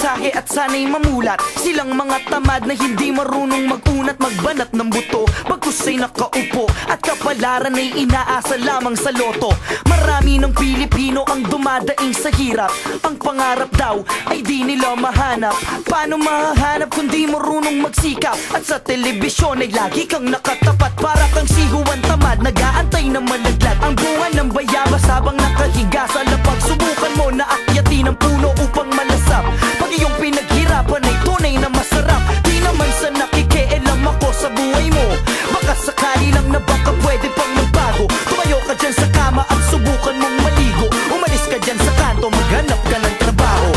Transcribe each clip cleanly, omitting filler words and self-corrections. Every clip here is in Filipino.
mensahe at sana'y mamulat. Silang mga tamad na hindi marunong mag-unat, magbanat ng buto, bagkus ay nakaupo at kapalaran ay inaasa lamang sa loto. Marami ng Pilipino ang dumadaing sa hirap. Ang pangarap daw ay di nila mahanap. Paano mahahanap kung di marunong magsikap? At sa telebisyon ay lagi kang nakatapat, para kang sihuan tamad, nag-aantay na malaglag ang bunga ng bayabas habang nakahiga sa lapag. Subukan mo na akyatin ang puno upang malasap. Pag iyong pinaghirapan ay tunay na masarap. Di naman sa nakikialam ako sa buhay mo. Baka sakali lang na baka pwede pang magbago. Tumayo ka dyan sa kama at subukan mong maligo. Umalis ka dyan sa kanto, maghanap ka ng trabaho.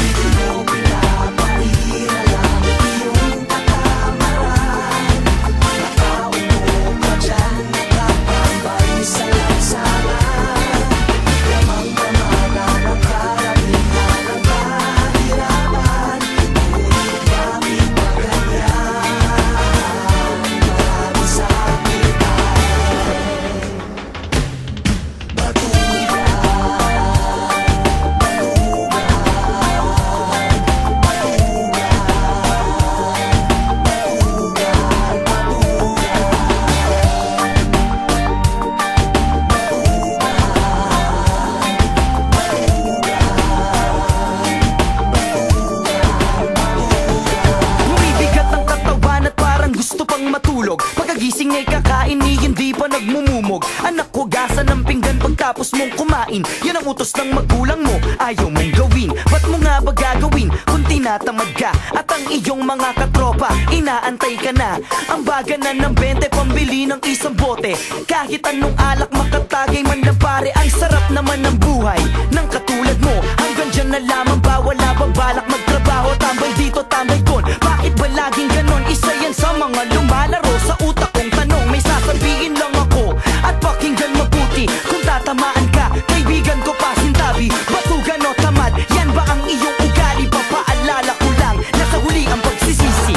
Pagkagising ay kakain, hindi pa nagmumumog. Anak, hugasan ng pinggan pagtapos mong kumain. Yan ang utos ng magulang mo, ayaw mong gawin. Ba't mo nga ba gagawin kung tinatamad ka? At ang iyong mga katropa, inaantay ka na. Ang baga na ng 20, pambili ng isang bote. Kahit anong alak makatagay man lang pare. Ang sarap naman ng buhay ng katulad mo. Hanggang dyan na lamang ba, wala bang balak magtrabaho? Tambay dito, tambay doon, bakit ba laging ganon? Isa yan sa mga lumalaro sa utak kong tanong. May sasabihin lang ako at pakinggan mabuti. Kung tatamaan ka, kaibigan ko pasintabi. Batugan o tamad, yan ba ang iyong ugali? Papaalala ko lang na sa huli ang pagsisisi.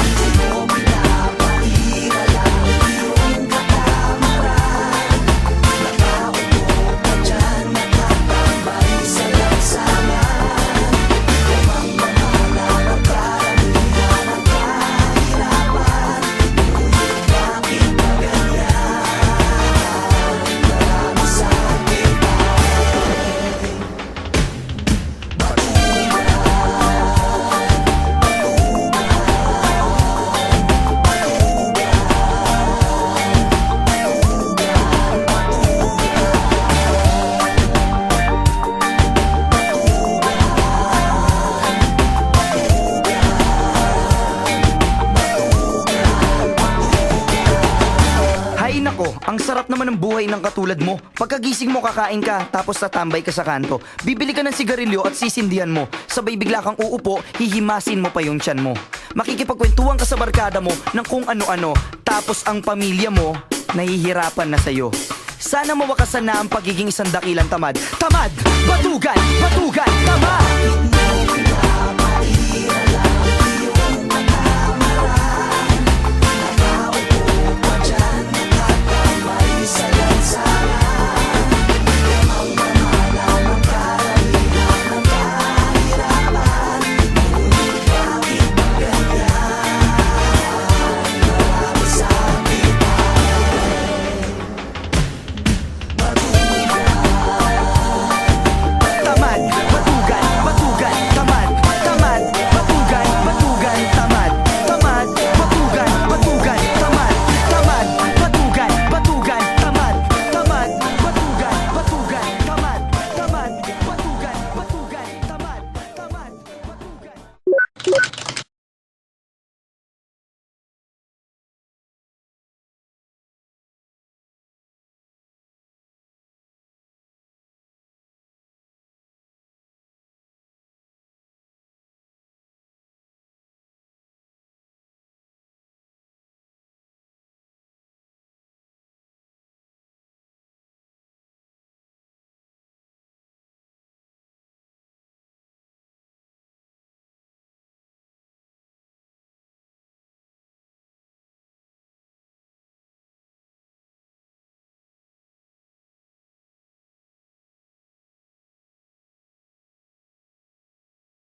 Ang sarap naman ng buhay ng katulad mo. Pagkagising mo, kakain ka, tapos tatambay ka sa kanto. Bibili ka ng sigarilyo at sisindihan mo. Sabay bigla kang uupo, hihimasin mo pa yung tiyan mo. Makikipagkwentuhan ka sa barkada mo ng kung ano-ano. Tapos ang pamilya mo, nahihirapan na sa'yo. Sana mawakasan na ang pagiging isang dakilang tamad. Tamad! Batugan! Batugan! Tamad!